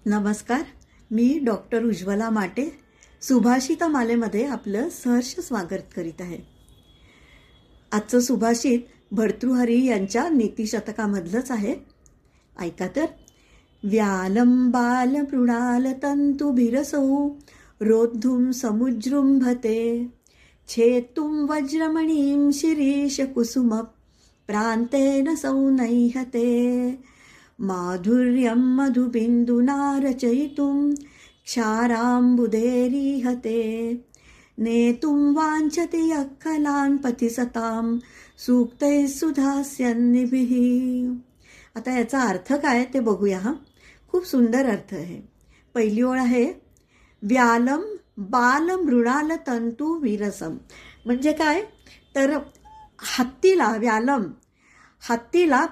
नमस्कार. मी डॉक्टर उज्ज्वला माटे सुभाषित मालेमध्ये आपलं सहर्ष स्वागत करीत आहे. आजचं सुभाषित भर्तृहरी यांच्या नीतिशतकामधलंच आहे. ऐका तर. व्यालं बाल मृणाल तंतुभिरसौ रोद्धुं समुजृंभते छेतुं वज्रमणीं शिरीष कुसुम प्रान्तेन सौनैहते माधुर्यं मधुबिन्दुना रचयितुं क्षाराम्बुधेरीहते नेतुं वाञ्छति यः खलान् पतिसतां सूक्तैः सुधास्यन्निभिः. आता याचा अर्थ काय ते बघूया. खूप सुंदर अर्थ आहे. पहिली ओळ आहे व्यालम बाल मृणाल तंतु विरसम. म्हणजे काय तर हत्तीला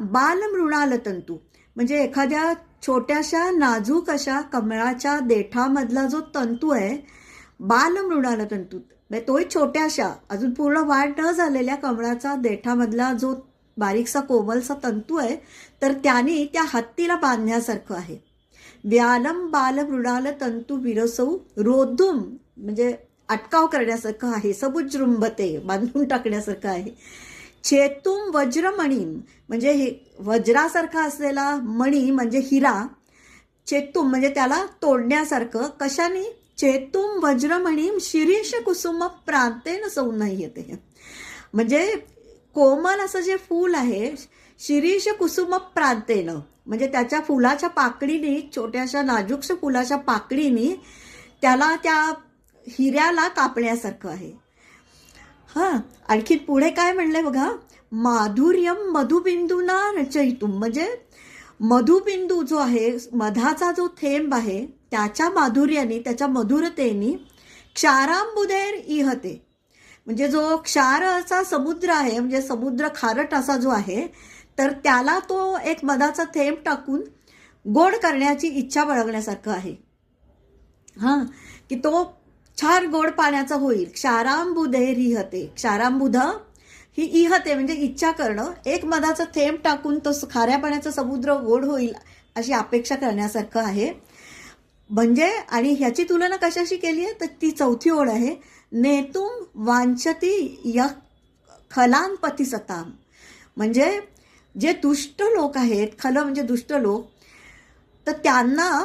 बाल मृणाल तंतू म्हणजे एखाद्या छोट्याशा नाजूक अशा कमळाच्या देठामधला जो तंतू आहे, बालमृणाल तंतू म्हणजे तोही छोट्याशा अजून पूर्ण वाढ न झालेल्या कमळाचा देठामधला जो बारीकसा कोमलसा तंतू आहे, तर त्याने त्या हत्तीला बांधण्यासारखं आहे. व्यालम बालमृणाल तंतू विरसौ रोद्धुम म्हणजे अटकाव करण्यासारखं आहे. सबुजृंभते बांधून टाकण्यासारखं आहे. छेतुम वज्रमणी म्हणजे वज्रासारखा असलेला मणी म्हणजे हिरा. छेतुम म्हणजे त्याला तोडण्यासारखं. कशाने? छेतुम वज्रमणी शिरीष कुसुम प्रांतेन सौनह्यते. म्हणजे कोमल असं जे फूल आहे, शिरीष कुसुम प्रांतेन म्हणजे त्याच्या फुलाच्या पाकळीने, छोट्याशा नाजूकशा फुलाच्या पाकळीने त्याला त्या हिऱ्याला कापण्यासारखं आहे. आणखी पुढे काय म्हणलंय बघा. माधुर्यम मधुबिंदूना रचयितुम म्हणजे मधुबिंदू जो आहे, मधाचा जो थेंब आहे, त्याच्या माधुर्याने, त्याच्या मधुरतेने क्षारांबुधेर इहते म्हणजे जो क्षार असा समुद्र आहे, म्हणजे समुद्र खारट असा जो आहे, तर त्याला तो एक मधाचा थेंब टाकून गोड करण्याची इच्छा बाळगण्यासारखं आहे. की तो छान गोड पाण्याचा होईल. क्षारांबुधेर इहते. क्षारांबुध ही इहते म्हणजे इच्छा करणं. एक मधाचा थेंब टाकून तो खाऱ्या पाण्याचा समुद्र गोड होईल अशी अपेक्षा करण्यासारखं आहे. म्हणजे आणि ह्याची तुलना कशाशी केली आहे तर ती चौथी ओळ आहे. नेतुम वांछती यः खलान पतिसताम म्हणजे जे दुष्ट लोक आहेत, खल म्हणजे दुष्ट लोक, तर त्यांना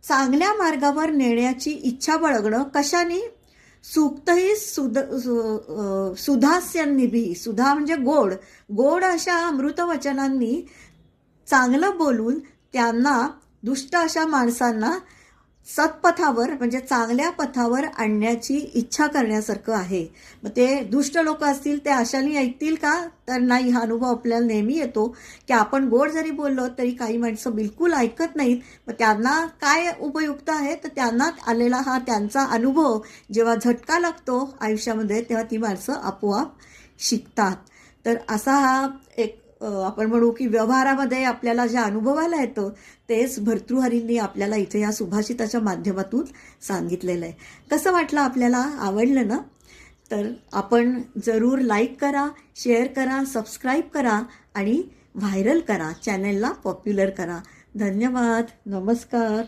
चांगल्या मार्गावर नेण्याची इच्छा बाळगणं. कशाने? सूक्तही सुधास्यन्निभी. सुधा म्हणजे गोड. गोड अशा अमृतवचनांनी चांगलं बोलून त्यांना, दुष्ट अशा माणसांना सत्पथावर म्हणजे चांगल्या पथावर आणण्याची इच्छा करण्यासारखं आहे. मग ते दुष्ट लोक असतील ते अशाने ऐकतील का? तर नाही. हा अनुभव आपल्याला नेहमी येतो की आपण गोड जरी बोललो तरी काही माणसं बिलकुल ऐकत नाहीत. मग त्यांना काय उपयुक्त आहे तर त्यांना आलेला हा त्यांचा अनुभव जेव्हा झटका लागतो आयुष्यामध्ये, तेव्हा ती माणसं आपोआप शिकतात. तर असा हा एक आपण म्हणू की व्यवहारामध्ये आपल्याला जे अनुभवायला येतं तेच भर्तृहरींनी आपल्याला इथे या सुभाषिताच्या माध्यमातून सांगितलेलं आहे. कसं वाटलं आपल्याला? आवडलं ना? तर आपण जरूर लाईक करा, शेअर करा, सबस्क्राईब करा आणि व्हायरल करा. चॅनलला पॉप्युलर करा. धन्यवाद. नमस्कार.